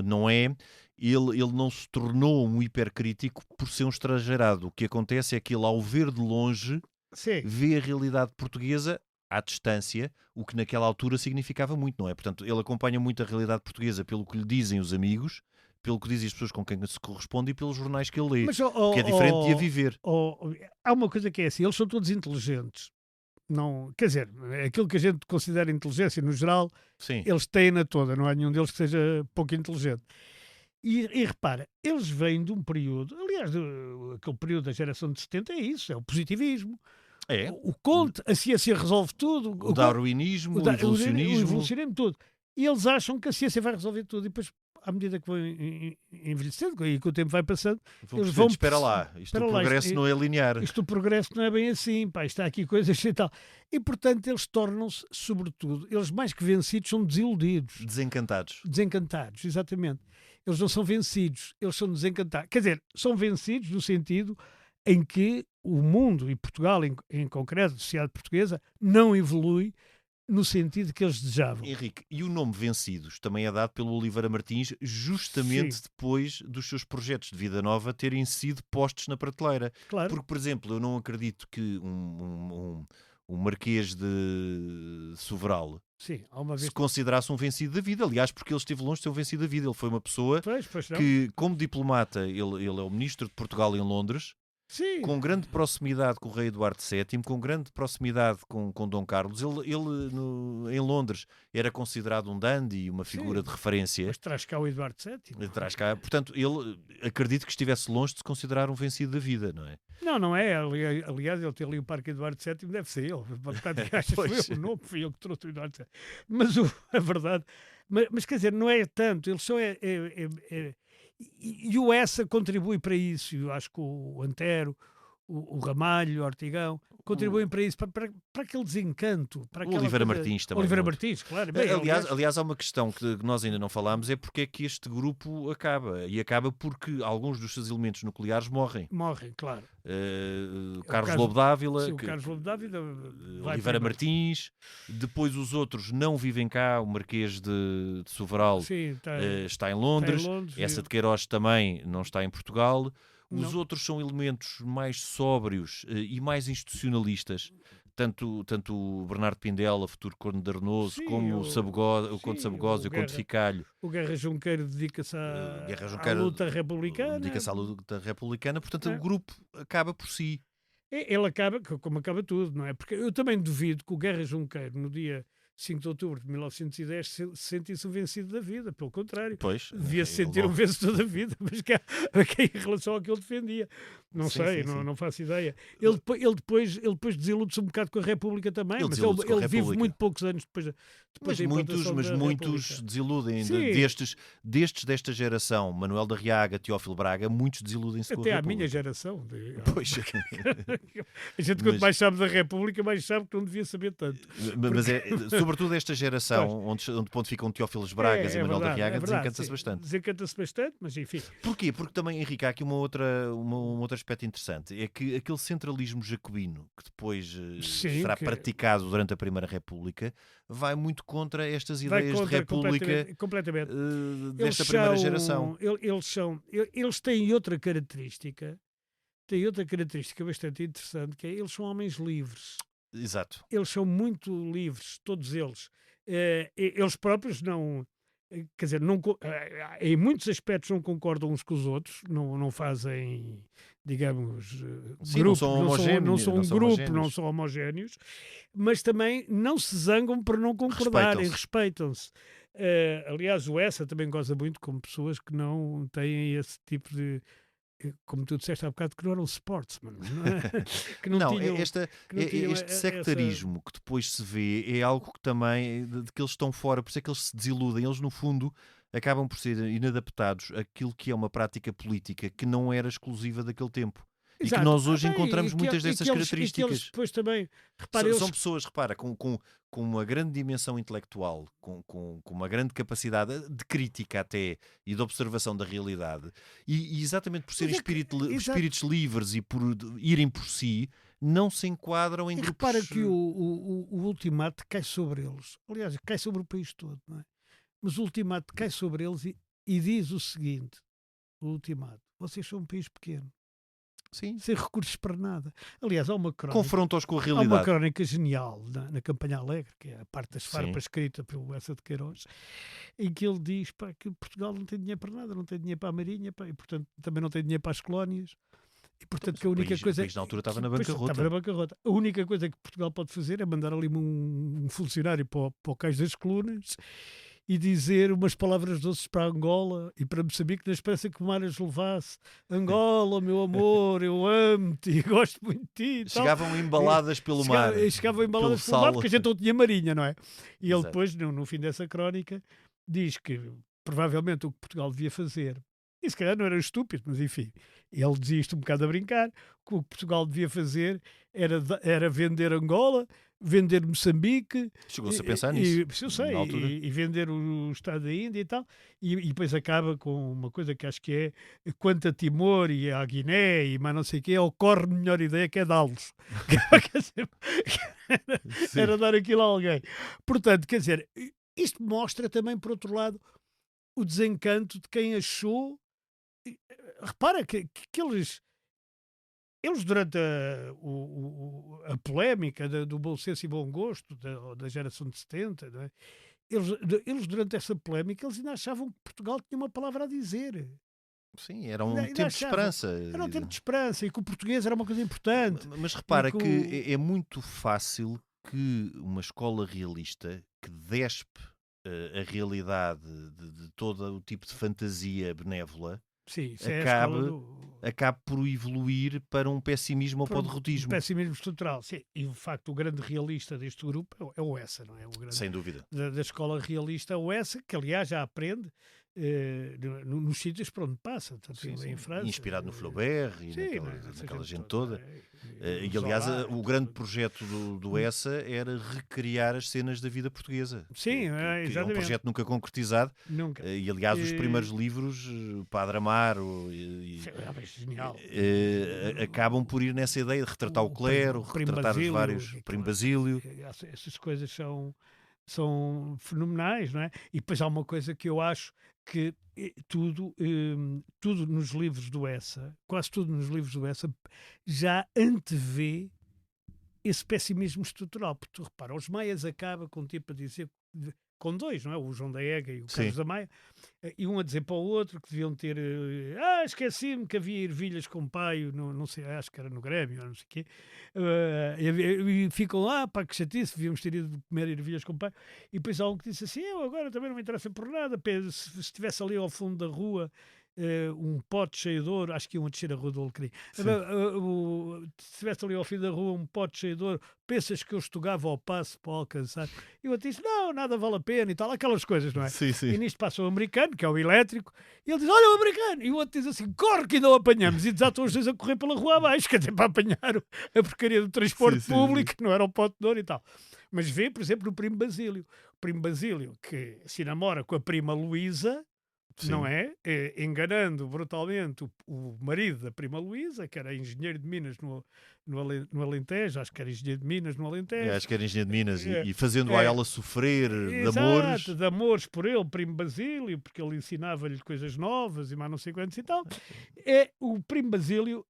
não é... Ele não se tornou um hipercrítico por ser um estrangeirado. O que acontece é que ele, ao ver de longe, Sim. vê a realidade portuguesa à distância, o que naquela altura significava muito, não é? Portanto, ele acompanha muito a realidade portuguesa pelo que lhe dizem os amigos, pelo que dizem as pessoas com quem se corresponde e pelos jornais que ele lê, Mas, que é diferente de a viver. Há uma coisa que é assim, eles são todos inteligentes. Não, quer dizer, aquilo que a gente considera inteligência, no geral, Sim. eles têm-na toda, não há nenhum deles que seja pouco inteligente. E repara, eles vêm de um período, aliás, aquele período da geração de 70 é isso, é o positivismo. É. O Conte, a ciência resolve tudo. O darwinismo, o o evolucionismo. evolucionismo, tudo. E eles acham que a ciência vai resolver tudo. E depois, à medida que vão envelhecendo e que o tempo vai passando, eles vão... Espera lá, isto o progresso não é linear. Isto o progresso não é bem assim, pá, está aqui coisas e tal. E, portanto, eles tornam-se, sobretudo, eles mais que vencidos são desiludidos. Desencantados, exatamente. Eles não são vencidos, eles são desencantados. Quer dizer, são vencidos no sentido em que o mundo, e Portugal em concreto, a sociedade portuguesa, não evolui no sentido que eles desejavam. Henrique, e o nome Vencidos também é dado pelo Oliveira Martins justamente Sim. depois dos seus projetos de vida nova terem sido postos na prateleira. Claro. Porque, por exemplo, eu não acredito que um Marquês de Soveral Sim, há uma vez... se considerasse um vencido da vida. Aliás, porque ele esteve longe de ser um vencido da vida. Ele foi uma pessoa Pois não. que, como diplomata, ele é o ministro de Portugal em Londres, Sim. com grande proximidade com o rei Eduardo VII, com grande proximidade com Dom Carlos. Ele em Londres era considerado um dandy, uma figura de referência. Mas traz cá o Eduardo VII. Traz cá. Portanto, ele acredito que estivesse longe de se considerar um vencido da vida, não é? Não é. Aliás, ele tem ali o Parque Eduardo VII, deve ser ele. Portanto, achas Pois. eu, não fui eu que trouxe o Eduardo VII. Mas a verdade... Mas quer dizer, não é tanto. Eles são... E o Essa contribui para isso. Eu acho que o Antero, o Ramalho, o Ortigão, contribuem para isso, para aquele desencanto. Para O Oliveira Martins também. Oliveira muito. Martins, claro. Bem, Aliás, há uma questão que nós ainda não falámos, é porque é que este grupo acaba. E acaba porque alguns dos seus elementos nucleares morrem. Morrem, claro. Carlos Lobo Dávila, Sim, o Carlos Lobo Dávila, Oliveira Martins, depois os outros não vivem cá, o Marquês de Soveral Sim, está em Londres, essa de Queiroz também não está em Portugal. Os outros são elementos mais sóbrios e mais institucionalistas. Tanto o Bernardo Pindela, futuro Conde de Arnoso, como o Conde Sabugosa e o Conde Ficalho. O Guerra Junqueiro dedica-se à luta republicana. Dedica-se à luta republicana, portanto o grupo acaba por si. Ele acaba, como acaba tudo, não é? Porque eu também duvido que o Guerra Junqueiro, no dia 5 de outubro de 1910, se sentisse um vencido da vida, pelo contrário. Pois, devia se sentir um vencedor da vida, mas que em relação ao que ele defendia. Não sei, não faço ideia. Ele depois desilude-se um bocado com a República também, mas ele vive muito poucos anos depois mas da muitos desiludem desta geração. Manuel da Riaga, Teófilo Braga, muitos desiludem-se com a República. República. Até a minha geração. Pois. A gente quanto mais sabe da República, mais sabe que não devia saber tanto. Mas é sobretudo esta geração onde ponto ficam Teófilos Bragas e Manuel da Riaga, desencanta-se bastante. Desencanta-se bastante, mas enfim. Porquê? Porque também, Henrique, há aqui uma outra aspecto interessante, é que aquele centralismo jacobino que depois Sim, será que- praticado durante a Primeira República vai muito contra estas Vai ideias de contra república completamente. desta primeira geração. Eles têm outra característica, bastante interessante, que é eles são homens livres. Exato. Eles são muito livres, todos eles. Eles próprios não, quer dizer, em muitos aspectos não concordam uns com os outros, não fazem, digamos, Sim, grupo, não são homogéneos, não são não um são grupo, homogéneos. não são homogéneos, mas também não se zangam por não concordarem, respeitam-se. Aliás, o Essa também goza muito com pessoas que não têm esse tipo de, como tu disseste há bocado, que não eram sportsmen, não é? Que não tinham, que não tinham este sectarismo que depois se vê é algo que também, de que eles estão fora, por isso é que eles se desiludem. Eles, no fundo, acabam por ser inadaptados àquilo que é uma prática política que não era exclusiva daquele tempo. E que nós hoje encontramos muitas dessas características. Eles depois também, repara, São pessoas, repara, com uma grande dimensão intelectual, com uma grande capacidade de crítica até e de observação da realidade, e exatamente por serem espíritos livres e por irem por si, não se enquadram em grupos... Repara que o ultimato cai sobre eles. Aliás, cai sobre o país todo, não é? Mas o ultimato cai sobre eles e diz o seguinte, o ultimato: vocês são um país pequeno. Sim. Sem recursos para nada. Aliás, há uma crónica... Confronta-os com a Há realidade. uma crónica genial na Campanha Alegre, que é a parte das farpas Sim. escrita pelo Essa de Queiroz, em que ele diz, pá, que Portugal não tem dinheiro para nada, não tem dinheiro para a Marinha, pá, e portanto também não tem dinheiro para as colónias. E portanto que a única coisa... O país na altura estava na Pois, bancarrota. estava na bancarrota. A única coisa que Portugal pode fazer é mandar ali um funcionário para o Cais das Colunas e dizer umas palavras doces para Angola e para Moçambique, na esperança que o mar as levasse. Angola, meu amor, eu amo-te e gosto muito de ti. E Chegavam embaladas pelo mar. Chegavam embaladas pelo pelo mar, sal. porque a gente não tinha marinha, não é? E ele Exato. depois, no fim dessa crónica, diz que provavelmente o que Portugal devia fazer, e se calhar não era estúpido, mas enfim, ele dizia isto um bocado a brincar, que o que Portugal devia fazer era vender Angola, vender Moçambique. Chegou-se a pensar nisso. Eu sei, na altura. e vender o Estado da Índia e tal, e depois acaba com uma coisa que acho que é: quanto a Timor e à Guiné e mais não sei o quê, ocorre-me melhor ideia que é dá-los. Quer dizer, era dar aquilo a alguém. Portanto, quer dizer, isto mostra também, por outro lado, o desencanto de quem achou. Repara que eles durante a polémica do bom senso e bom gosto da geração de 70, não é? Eles durante essa polémica eles ainda achavam que Portugal tinha uma palavra a dizer. Sim, era um Ainda tempo de achavam. esperança. Era um tempo de esperança e que o português era uma coisa importante. Mas repara E que que é muito fácil que uma escola realista que despe a realidade de todo o tipo de fantasia benévola Sim, isso é a acabe, escola do... acabe por evoluir para um pessimismo ou para o Um derrotismo. pessimismo estrutural. Sim. E, de facto, o grande realista deste grupo é o Essa, não é? O grande, Sem dúvida. da escola realista é o Essa, que, aliás, já aprende nos sítios por onde passa. Portanto, Sim, sim. em França. Inspirado no Flaubert e Sim, naquela gente toda. E E aliás, Zola, o grande projeto do Essa era recriar as cenas da vida portuguesa. Sim, que é um exatamente. projeto nunca concretizado. Nunca. E aliás, os primeiros livros, Padre Amaro, Genial. acabam por ir nessa ideia de retratar o clero, Primo retratar os Basílio, vários. Primo Basílio. Essas coisas são fenomenais, não é? E depois há uma coisa que eu acho que tudo nos livros do Essa, quase tudo nos livros do Essa, já antevê esse pessimismo estrutural. Porque tu repara, os Maias acaba com um tipo a dizer, com dois, não é? O João da Ega e o Carlos Sim. da Maia, e um a dizer para o outro que deviam ter esqueci-me que havia ervilhas com paio, não sei, acho que era no Grêmio, não sei o quê, e ficam lá, pá, que chatice, devíamos ter ido comer ervilhas com paio. E depois há um que disse assim: eu agora também não me interessa por nada, se estivesse ali ao fundo da rua um pote cheio de ouro, acho que iam a descer a rua do Alecrim, se estivesse ali ao fim da rua um pote cheio de ouro, pensas que eu estugava ao passo para alcançar? E o outro disse: não, nada vale a pena e tal, aquelas coisas, não é? Sim, sim. E nisto passa o americano, que é o elétrico, e ele diz: olha o americano, e o outro diz assim: corre que ainda o apanhamos, e desatam os dois a correr pela rua abaixo, que até para apanhar a porcaria do transporte Sim, sim, público, que não era o pote de ouro e tal. Mas vê, por exemplo, o Primo Basílio, que se namora com a prima Luísa, Sim. não é? Enganando brutalmente o marido da prima Luísa, que era engenheiro de Minas no Alentejo, acho que era engenheiro de Minas no Alentejo. Acho que era engenheiro de Minas É, e fazendo-a é. ela sofrer de Exato, amores. de amores por ele, primo Basílio, porque ele ensinava-lhe coisas novas e mais não sei quantos e tal. É o primo Basílio,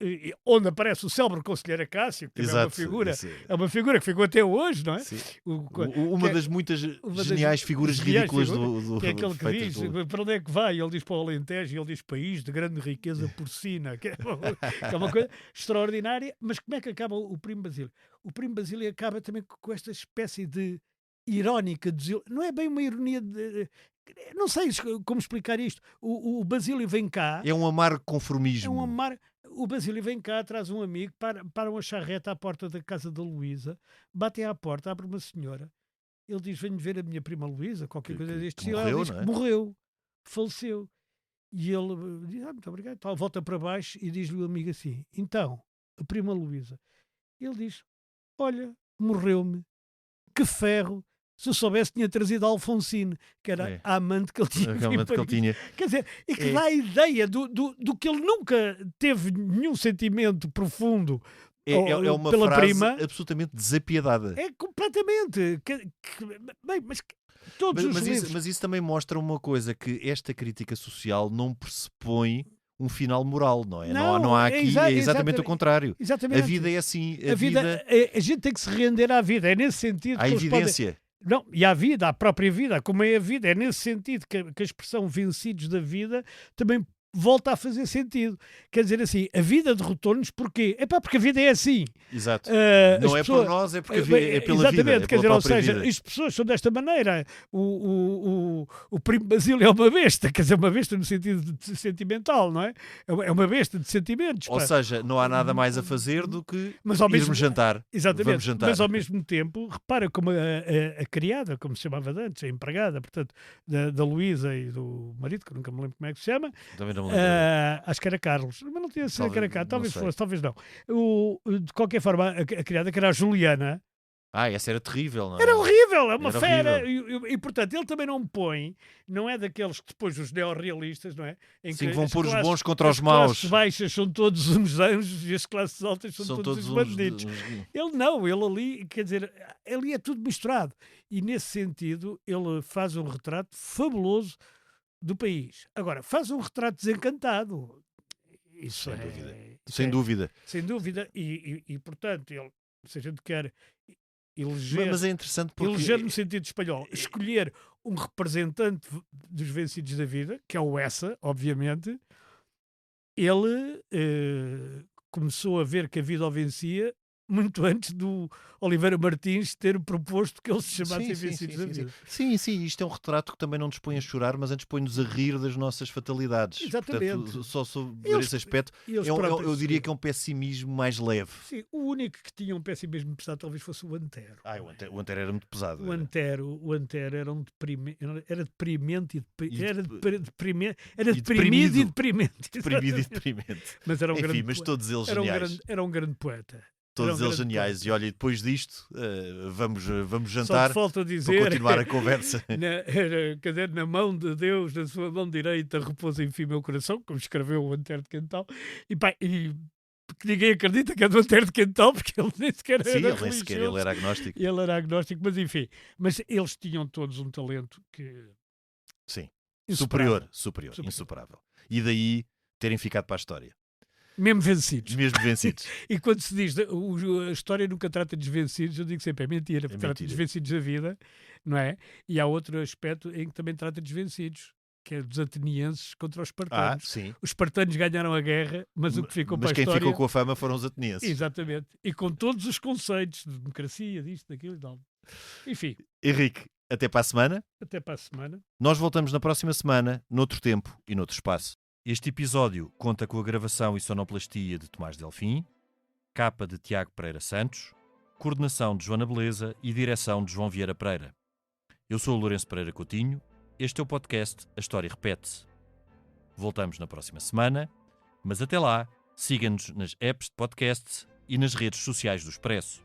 onde aparece o célebre conselheiro Acácio, que também Exato. é uma figura que ficou até hoje, não é? Sim. O- Uma que- das muitas uma das geniais figuras geniais ridículas figuras, do que é aquele que feitas diz, do- para onde é que vai? Ele diz para o Alentejo e ele diz país de grande riqueza porcina, que é uma coisa extraordinária. Mas como é que acaba o primo Basílio? O primo Basílio acaba também com esta espécie de irónica, não é bem uma ironia não sei como explicar isto. O Basílio vem cá, É um amargo conformismo. o Basílio vem cá, traz um amigo, para uma charreta à porta da casa da Luísa, batem à porta, abre uma senhora, ele diz: venho ver a minha prima Luísa, qualquer coisa deste que estilo. morreu, Ela diz não que é? morreu, faleceu. E ele diz: muito obrigado, tal, volta para baixo e diz-lhe o amigo assim: então, a prima Luísa. Ele diz: olha, morreu-me, que ferro, se eu soubesse tinha trazido a Alfonsine, que era É. a amante que ele tinha. Realmente que ele tinha. Quer dizer, e que É. dá a ideia do que ele nunca teve nenhum sentimento profundo É uma pela frase prima. absolutamente desapiedada. É completamente. Bem, mas todos os livros. Mas isso também mostra uma coisa, que esta crítica social não pressupõe um final moral, não é? Não há é aqui, é exatamente o contrário. Exatamente. A vida é assim. A gente tem que se render à vida. É nesse sentido Há que eles podem... evidência. Não, e à vida, à própria vida, como é a vida. É nesse sentido que a expressão vencidos da vida também volta a fazer sentido. Quer dizer assim, a vida derrotou-nos porquê? É porque a vida é assim. Exato. As Não é pessoas- por nós, é porque é pela Exatamente, vida. É quer pela dizer, ou própria seja, vida. as pessoas são desta maneira. O primo Basílio é uma besta, quer dizer, uma besta no sentido sentimental, não é? É uma besta de sentimentos. Ou pá. seja, não há nada mais a fazer do que Mas ao mesmo- irmos jantar. Exatamente, Vamos jantar. mas ao mesmo tempo, repara como a criada, como se chamava antes, a empregada, portanto, da Luísa e do marido, que eu nunca me lembro como é que se chama, Também não me lembro. acho que era Carlos, mas não tinha sido que era Carlos, não talvez sei. fosse, talvez não. De qualquer forma, a criada, que era a Juliana, Essa era terrível, não é? era horrível, é uma Era fera. E, portanto, ele também não põe, não é daqueles que depois os neorrealistas, não é? Em Sim, que vão as pôr os classes- bons contra os as maus. classes baixas são todos uns anjos e as classes altas são todos os bandidos. Ele não, ele ali, quer dizer, ali é tudo misturado. E nesse sentido, ele faz um retrato fabuloso do país. Agora, faz um retrato desencantado. Isso Sem é, dúvida. isso Sem é- dúvida. Sem dúvida. E, portanto, ele, se a gente quer eleger, Mas é interessante porque... eleger no sentido espanhol, escolher um representante dos vencidos da vida, que é o Essa, obviamente, ele começou a ver que a vida o vencia muito antes do Oliveira Martins ter proposto que eles se chamassem Vencidos da Vida. Sim, isto é um retrato que também não nos põe a chorar, mas antes põe-nos a rir das nossas fatalidades. Exatamente. Portanto, só sobre Eles- esse aspecto, eles eu próprios- diria que é um pessimismo mais leve. Sim, o único que tinha um pessimismo pesado talvez fosse o Antero. O Antero era muito pesado. O Antero era um deprimente, era deprimente era deprimido deprimido. e deprimente. Deprimido e deprimente. Mas era um Enfim, grande mas poeta. todos eles Era geniais. era um grande poeta. Todos Era um eles grande geniais. poeta. E olha, depois disto, vamos Só jantar te falta para dizer, continuar a conversa. quer dizer, na mão de Deus, na sua mão direita, repousa enfim meu coração, como escreveu o Antero de Quental. E que ninguém acredita que é do Antero de Quental, porque ele nem sequer Sim, era ele nem religioso. sequer ele era agnóstico. Ele era agnóstico, mas enfim. Mas eles tinham todos um talento que... Sim. insuperável. Superior, Superior. insuperável. E daí terem ficado para a história. Mesmo vencidos. Mesmo vencidos. E quando se diz a história nunca trata dos vencidos, eu digo sempre é mentira, porque trata dos vencidos da vida, não é? E há outro aspecto em que também trata dos vencidos, que é dos atenienses contra os espartanos. Sim. Os espartanos ganharam a guerra, mas o que ficou para a Mas quem história... ficou com a fama foram os atenienses. Exatamente. E com todos os conceitos de democracia, disto, daquilo e tal. Enfim, Henrique, até para a semana. até para a semana. Nós voltamos na próxima semana, noutro tempo e noutro espaço. Este episódio conta com a gravação e sonoplastia de Tomás Delfim, capa de Tiago Pereira Santos, coordenação de Joana Beleza e direção de João Vieira Pereira. Eu sou o Lourenço Pereira Coutinho. Este é o podcast A História Repete-se. Voltamos na próxima semana, mas até lá, siga-nos nas apps de podcasts e nas redes sociais do Expresso.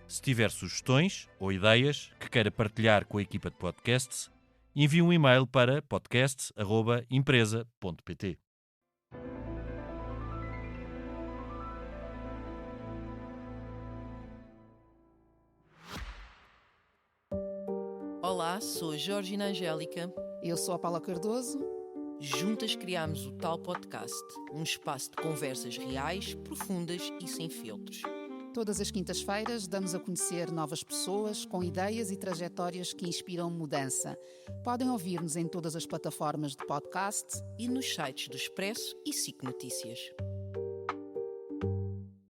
Se tiver sugestões ou ideias que queira partilhar com a equipa de podcasts, envie um e-mail para podcast@empresa.pt. Olá, sou a Georgina Angélica. Eu sou a Paula Cardoso. Juntas criámos o Tal Podcast, um espaço de conversas reais, profundas e sem filtros. Todas as quintas-feiras damos a conhecer novas pessoas com ideias e trajetórias que inspiram mudança. Podem ouvir-nos em todas as plataformas de podcast E nos sites do Expresso e SIC Notícias.